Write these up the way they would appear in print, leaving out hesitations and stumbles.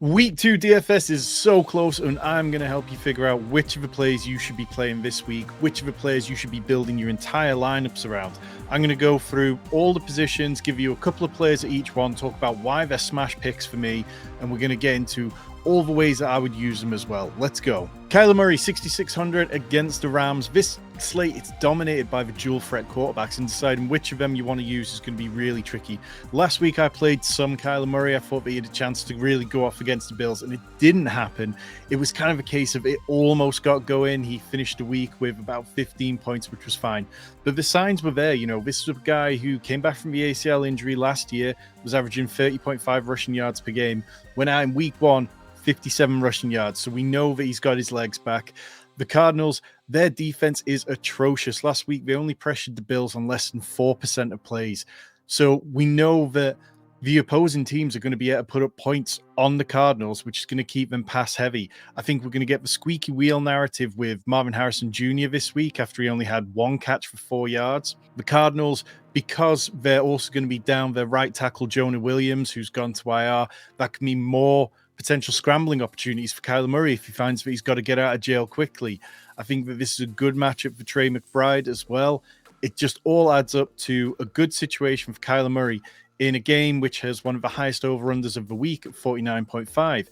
Week 2 DFS is so close, and I'm going to help you figure out which of the players you should be playing this week, which of the players you should be building your entire lineups around. I'm going to go through all the positions, give you a couple of players at each one, talk about why they're smash picks for me, and we're going to get into all the ways that I would use them as well. Let's go. Kyler Murray, 6,600 against the Rams. This slate, it's dominated by the dual threat quarterbacks, and deciding which of them you want to use is going to be really tricky. Last week, I played some Kyler Murray. I thought that he had a chance to really go off against the Bills, and it didn't happen. It was kind of a case of it almost got going. He finished the week with about 15 points, which was fine. But the signs were there. You know, this was a guy who came back from the ACL injury last year, was averaging 30.5 rushing yards per game. Went out in week 1, 57 rushing yards. So we know that he's got his legs back. The Cardinals, their defense is atrocious. Last week, they only pressured the Bills on less than 4% of plays. So we know that the opposing teams are going to be able to put up points on the Cardinals, which is going to keep them pass heavy. I think we're going to get the squeaky wheel narrative with Marvin Harrison Jr. this week after he only had 1 catch for 4 yards. The Cardinals, because they're also going to be down their right tackle, Jonah Williams, who's gone to IR, that can mean more potential scrambling opportunities for Kyler Murray if he finds that he's got to get out of jail quickly. I think that this is a good matchup for Trey McBride as well. It just all adds up to a good situation for Kyler Murray in a game which has one of the highest over-unders of the week at 49.5.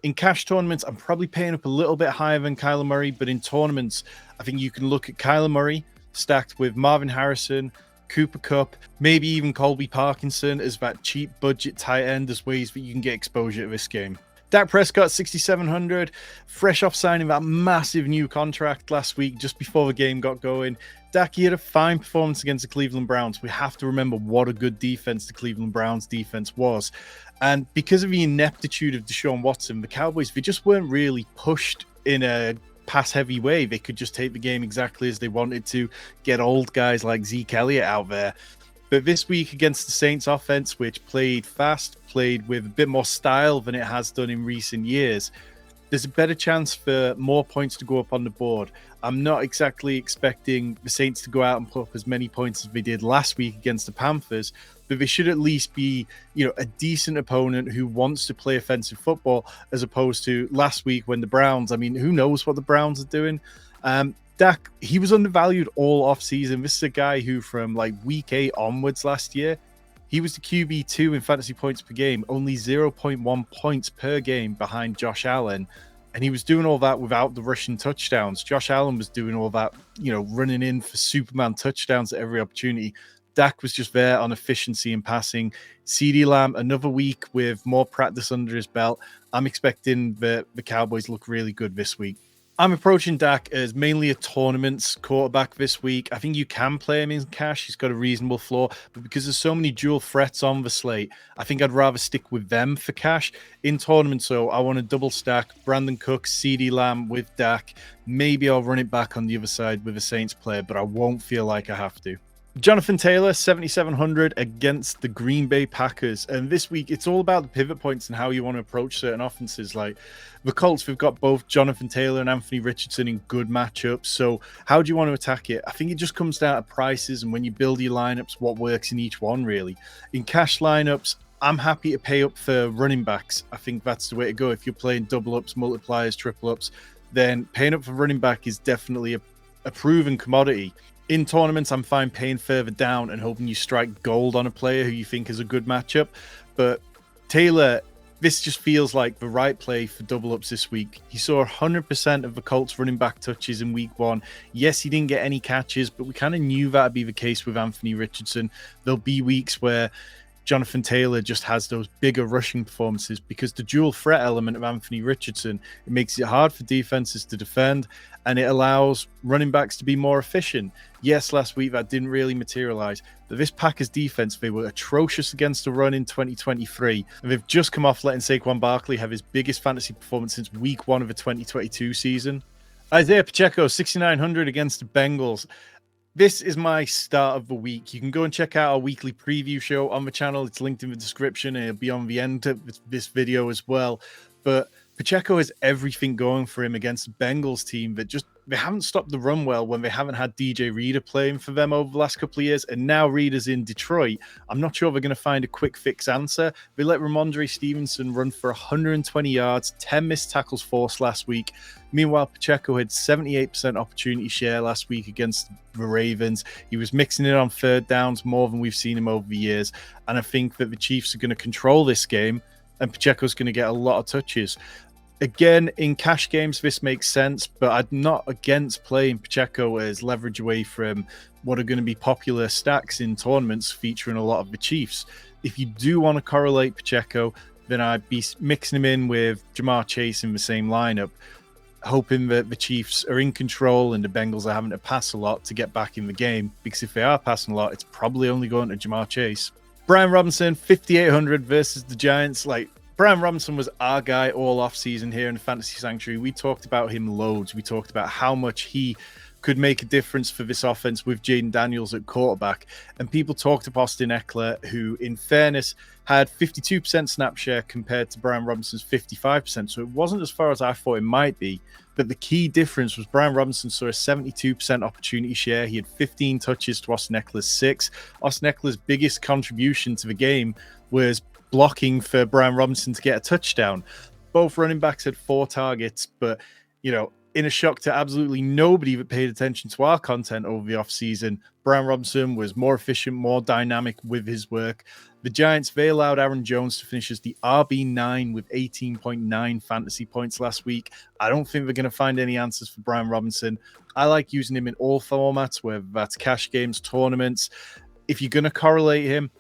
In cash tournaments, I'm probably paying up a little bit higher than Kyler Murray, but in tournaments, I think you can look at Kyler Murray stacked with Marvin Harrison, Cooper Kupp, maybe even Colby Parkinson as that cheap budget tight end as ways that you can get exposure to this game. Dak Prescott, 6,700, fresh off signing that massive new contract last week just before the game got going. Dak, he had a fine performance against the Cleveland Browns. We have to remember what a good defense the Cleveland Browns defense was. And because of the ineptitude of Deshaun Watson, the Cowboys, they just weren't really pushed in a pass-heavy way. They could just take the game exactly as they wanted to, get old guys like Zeke Elliott out there. But this week against the Saints offense, which played fast, played with a bit more style than it has done in recent years, there's a better chance for more points to go up on the board. I'm not exactly expecting the Saints to go out and put up as many points as they did last week against the Panthers, but they should at least be, a decent opponent who wants to play offensive football, as opposed to last week when the Browns, who knows what the Browns are doing. Dak, he was undervalued all offseason. This is a guy who from week 8 onwards last year, he was the QB2 in fantasy points per game, only 0.1 points per game behind Josh Allen. And he was doing all that without the rushing touchdowns. Josh Allen was doing all that, running in for Superman touchdowns at every opportunity. Dak was just there on efficiency and passing. CeeDee Lamb, another week with more practice under his belt. I'm expecting the Cowboys look really good this week. I'm approaching Dak as mainly a tournaments quarterback this week. I think you can play him in cash. He's got a reasonable floor, but because there's so many dual threats on the slate, I think I'd rather stick with them for cash. In tournaments, so I want to double stack Brandon Cooks, CeeDee Lamb with Dak. Maybe I'll run it back on the other side with a Saints player, but I won't feel like I have to. Jonathan Taylor, 7,700 against the Green Bay Packers. And this week, it's all about the pivot points and how you want to approach certain offenses. Like the Colts, we've got both Jonathan Taylor and Anthony Richardson in good matchups. So how do you want to attack it? I think it just comes down to prices and when you build your lineups, what works in each one, really. In cash lineups, I'm happy to pay up for running backs. I think that's the way to go. If you're playing double ups, multipliers, triple ups, then paying up for running back is definitely a proven commodity. In tournaments, I'm fine paying further down and hoping you strike gold on a player who you think is a good matchup. But Taylor, this just feels like the right play for double ups this week. He saw 100% of the Colts running back touches in week 1. Yes, he didn't get any catches, but we kind of knew that would be the case with Anthony Richardson. There'll be weeks where Jonathan Taylor just has those bigger rushing performances because the dual threat element of Anthony Richardson, it makes it hard for defenses to defend and it allows running backs to be more efficient. Yes, last week that didn't really materialize, but this Packers defense, they were atrocious against the run in 2023, and they've just come off letting Saquon Barkley have his biggest fantasy performance since week 1 of the 2022 season. Isiah Pacheco, 6,900 against the Bengals. This is my start of the week. You can go and check out our weekly preview show on the channel. It's linked in the description and it'll be on the end of this video as well. But Pacheco has everything going for him against the Bengals team that just they haven't stopped the run well when they haven't had DJ Reader playing for them over the last couple of years. And now Reader's in Detroit. I'm not sure they're going to find a quick fix answer. They let Ramondre Stevenson run for 120 yards, 10 missed tackles forced last week. Meanwhile, Pacheco had 78% opportunity share last week against the Ravens. He was mixing it on third downs more than we've seen him over the years. And I think that the Chiefs are going to control this game, and Pacheco's going to get a lot of touches. Again, in cash games, this makes sense, but I'm not against playing Pacheco as leverage away from what are going to be popular stacks in tournaments featuring a lot of the Chiefs. If you do want to correlate Pacheco, then I'd be mixing him in with Jamar Chase in the same lineup, hoping that the Chiefs are in control and the Bengals are having to pass a lot to get back in the game, because if they are passing a lot, it's probably only going to Jamar Chase. Brian Robinson, 5,800 versus the Giants. Brian Robinson was our guy all off-season here in the Fantasy Sanctuary. We talked about him loads. We talked about how much he could make a difference for this offense with Jaden Daniels at quarterback. And people talked of Austin Eckler, who, in fairness, had 52% snap share compared to Brian Robinson's 55%. So it wasn't as far as I thought it might be. But the key difference was Brian Robinson saw a 72% opportunity share. He had 15 touches to Austin Eckler's 6. Austin Eckler's biggest contribution to the game was blocking for Brian Robinson to get a touchdown. Both running backs had 4 targets, but, in a shock to absolutely nobody that paid attention to our content over the offseason, Brian Robinson was more efficient, more dynamic with his work. The Giants, they allowed Aaron Jones to finish as the RB9 with 18.9 fantasy points last week. I don't think they're going to find any answers for Brian Robinson. I like using him in all formats, whether that's cash games, tournaments. If you're going to correlate him,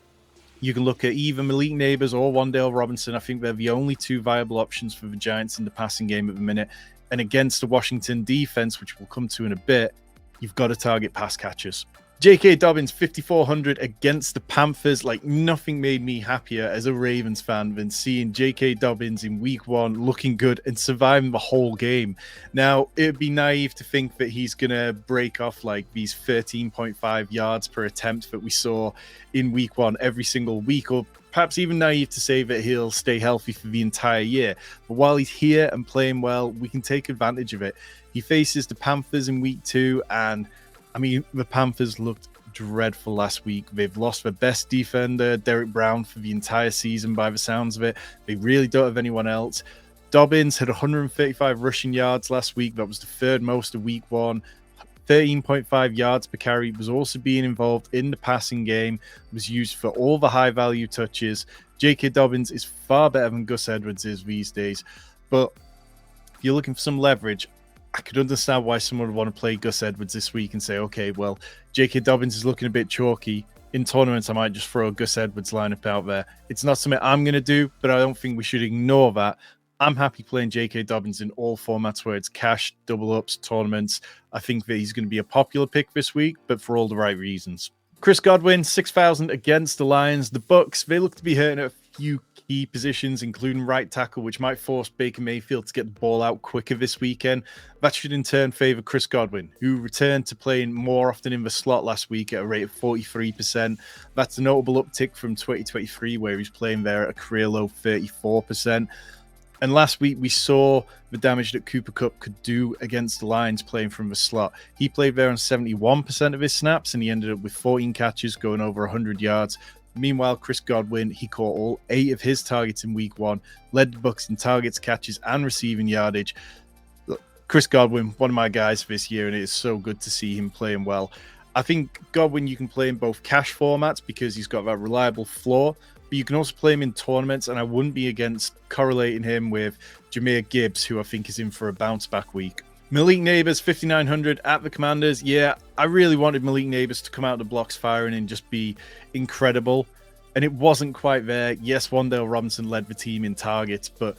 you can look at either Malik Nabers or Wan'Dale Robinson. I think they're the only 2 viable options for the Giants in the passing game at the minute. And against the Washington defense, which we'll come to in a bit, you've got to target pass catchers. J.K. Dobbins, 5,400 against the Panthers. Nothing made me happier as a Ravens fan than seeing J.K. Dobbins in week 1 looking good and surviving the whole game. Now, it would be naive to think that he's going to break off these 13.5 yards per attempt that we saw in week 1 every single week, or perhaps even naive to say that he'll stay healthy for the entire year. But while he's here and playing well, we can take advantage of it. He faces the Panthers in week 2, and the Panthers looked dreadful last week. They've lost their best defender, Derek Brown, for the entire season by the sounds of it. They really don't have anyone else. Dobbins had 135 rushing yards last week. That was the 3rd most of week 1. 13.5 yards per carry, was also being involved in the passing game, was used for all the high-value touches. J.K. Dobbins is far better than Gus Edwards is these days. But if you're looking for some leverage, I could understand why someone would want to play Gus Edwards this week and say, okay, well, J.K. Dobbins is looking a bit chalky. In tournaments, I might just throw a Gus Edwards lineup out there. It's not something I'm going to do, but I don't think we should ignore that. I'm happy playing J.K. Dobbins in all formats where it's cash, double ups, tournaments. I think that he's going to be a popular pick this week, but for all the right reasons. Chris Godwin, 6,000 against the Lions. The Bucs, they look to be hurting at a few key positions, including right tackle, which might force Baker Mayfield to get the ball out quicker this weekend. That should in turn favor Chris Godwin, who returned to playing more often in the slot last week at a rate of 43%. That's a notable uptick from 2023, where he's playing there at a career low 34%. And last week, we saw the damage that Cooper Kupp could do against the Lions playing from the slot. He played there on 71% of his snaps, and he ended up with 14 catches, going over 100 yards. Meanwhile, Chris Godwin, he caught all 8 of his targets in week 1, led the Bucs in targets, catches, and receiving yardage. Look, Chris Godwin, one of my guys for this year, and it is so good to see him playing well. I think Godwin, you can play in both cash formats because he's got that reliable floor, but you can also play him in tournaments, and I wouldn't be against correlating him with Jahmyr Gibbs, who I think is in for a bounce-back week. Malik Nabers, 5,900 at the Commanders. Yeah, I really wanted Malik Nabers to come out of the blocks firing and just be incredible, and it wasn't quite there. Yes, Wan'Dale Robinson led the team in targets, but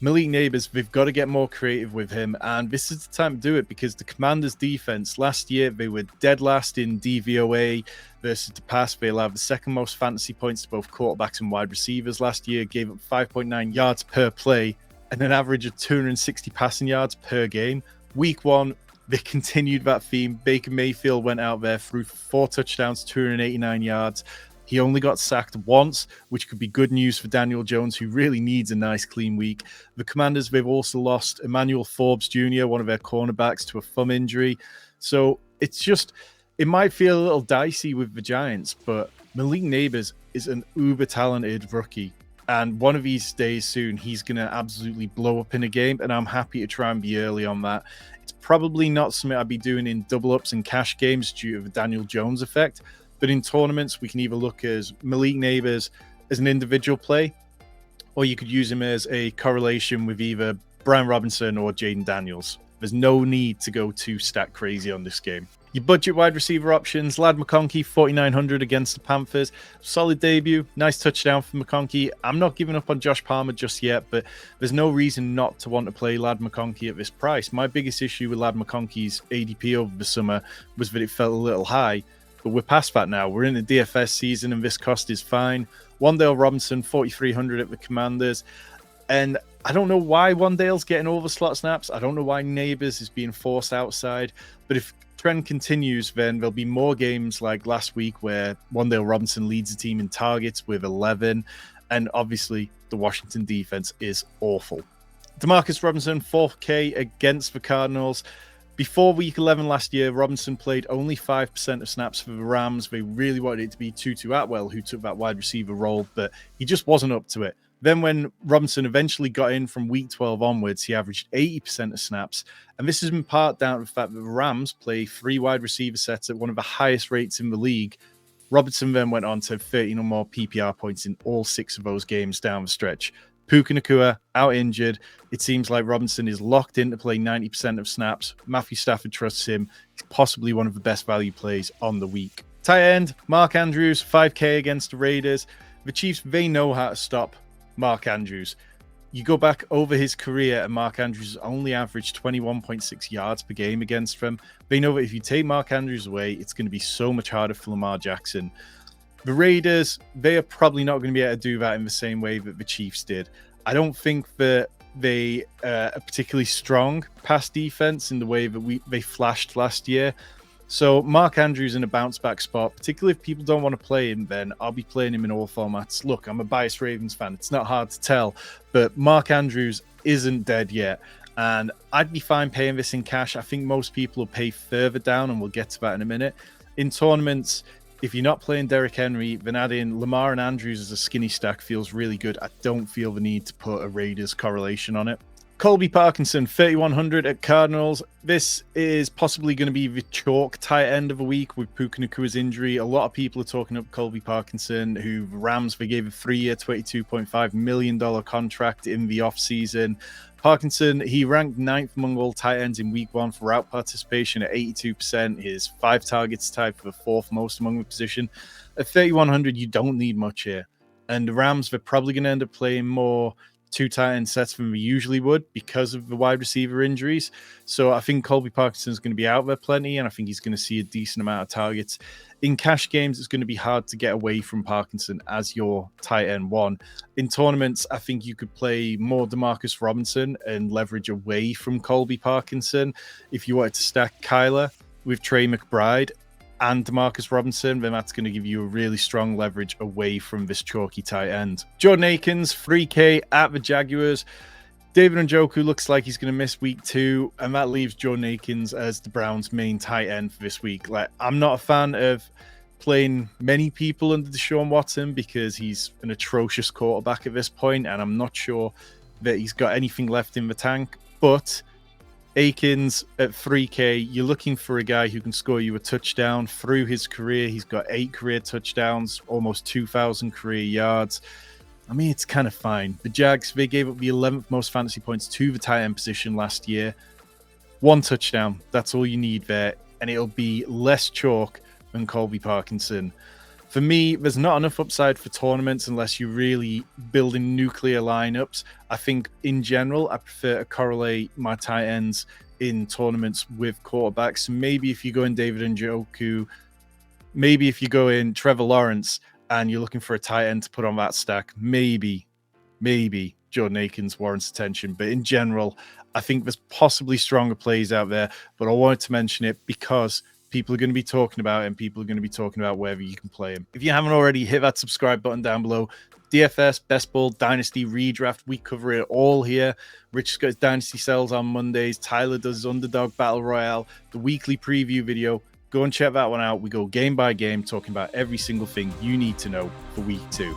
Malik Nabers, we've got to get more creative with him, and this is the time to do it because the Commanders' defense, last year, they were dead last in DVOA versus the pass. They allowed the 2nd most fantasy points to both quarterbacks and wide receivers last year, gave up 5.9 yards per play, and an average of 260 passing yards per game. Week 1, they continued that theme. Baker Mayfield went out there, threw 4 touchdowns, 289 yards. He only got sacked once, which could be good news for Daniel Jones, who really needs a nice clean week. The Commanders, they've also lost Emmanuel Forbes Jr., one of their cornerbacks, to a thumb injury. So it's just, it might feel a little dicey with the Giants, but Malik Nabers is an uber talented rookie. And one of these days soon, he's going to absolutely blow up in a game. And I'm happy to try and be early on that. It's probably not something I'd be doing in double ups and cash games due to the Daniel Jones effect. But in tournaments, we can either look as Malik Nabers as an individual play, or you could use him as a correlation with either Brian Robinson or Jaden Daniels. There's no need to go too stack crazy on this game. Your budget wide receiver options, Ladd McConkey, 4,900 against the Panthers. Solid debut, nice touchdown for McConkey. I'm not giving up on Josh Palmer just yet, but there's no reason not to want to play Ladd McConkey at this price. My biggest issue with Ladd McConkey's ADP over the summer was that it felt a little high, but we're past that now. We're in the DFS season, and this cost is fine. Wan'Dale Robinson, 4,300 at the Commanders. And I don't know why Wan'Dale's getting over slot snaps. I don't know why Nabers is being forced outside, but if trend continues, then there'll be more games like last week where Wan'Dale Robinson leads the team in targets with 11, and obviously the Washington defense is awful. Demarcus Robinson, 4K against the Cardinals. Before week 11 last year, Robinson played only 5% of snaps for the Rams. They really wanted it to be Tutu Atwell who took that wide receiver role, but he just wasn't up to it. Then when Robinson eventually got in from week 12 onwards, he averaged 80% of snaps. And this is in part down to the fact that the Rams play 3 wide receiver sets at one of the highest rates in the league. Robinson then went on to 13 or more PPR points in all 6 of those games down the stretch. Puka Nacua out injured. It seems like Robinson is locked in to play 90% of snaps. Matthew Stafford trusts him. He's possibly one of the best value plays on the week. Tight end, Mark Andrews, 5K against the Raiders. The Chiefs, they know how to stop Mark Andrews. You go back over his career, and Mark Andrews only averaged 21.6 yards per game against them. They know that if you take Mark Andrews away, it's going to be so much harder for Lamar Jackson. The Raiders, they are probably not going to be able to do that in the same way that the Chiefs did. I don't think that they are particularly strong pass defense in the way that they flashed last year. So Mark Andrews in a bounce back spot, particularly if people don't want to play him, then I'll be playing him in all formats. Look, I'm a biased Ravens fan. It's not hard to tell, but Mark Andrews isn't dead yet. And I'd be fine paying this in cash. I think most people will pay further down, and we'll get to that in a minute. In tournaments, if you're not playing Derrick Henry, then adding Lamar and Andrews as a skinny stack feels really good. I don't feel the need to put a Raiders correlation on it. Colby Parkinson, 3,100 at Cardinals. This is possibly going to be the chalk tight end of a week with Puka Nacua's injury. A lot of people are talking up Colby Parkinson, who Rams, they gave a 3-year, $22.5 million contract in the offseason. Parkinson, he ranked 9th among all tight ends in week 1 for route participation at 82%. His 5 targets tied for the 4th most among the position. At 3,100, you don't need much here. And the Rams, they're probably going to end up playing more 2 tight end sets than we usually would because of the wide receiver injuries. So I think Colby Parkinson is going to be out there plenty, and I think he's going to see a decent amount of targets. In cash games, it's going to be hard to get away from Parkinson as your tight end 1. In tournaments, I think you could play more DeMarcus Robinson and leverage away from Colby Parkinson. If you wanted to stack Kyler with Trey McBride and DeMarcus Robinson, then that's going to give you a really strong leverage away from this chalky tight end. Jordan Akins, 3K at the Jaguars. David Njoku looks like he's going to miss week 2, and that leaves Jordan Akins as the Browns' main tight end for this week. I'm not a fan of playing many people under Deshaun Watson because he's an atrocious quarterback at this point, and I'm not sure that he's got anything left in the tank. But Akins at 3K, you're looking for a guy who can score you a touchdown through his career. He's got 8 career touchdowns, almost 2,000 career yards. I mean, it's kind of fine. The Jags, they gave up the 11th most fantasy points to the tight end position last year. 1 touchdown, that's all you need there, and it'll be less chalk than Colby Parkinson. For me, there's not enough upside for tournaments unless you're really building nuclear lineups. I think in general, I prefer to correlate my tight ends in tournaments with quarterbacks. Maybe if you go in David Njoku, maybe if you go in Trevor Lawrence and you're looking for a tight end to put on that stack, maybe Jordan Akins warrants attention. But in general, I think there's possibly stronger plays out there, but I wanted to mention it because People are going to be talking about it, and people are going to be talking about wherever you can play him. If you haven't already, hit that subscribe button down below. DFS, Best Ball, Dynasty, Redraft, we cover it all here. Rich's got his Dynasty sells on Mondays. Tyler does his Underdog Battle Royale, the weekly preview video. Go and check that one out. We go game by game, talking about every single thing you need to know for week 2.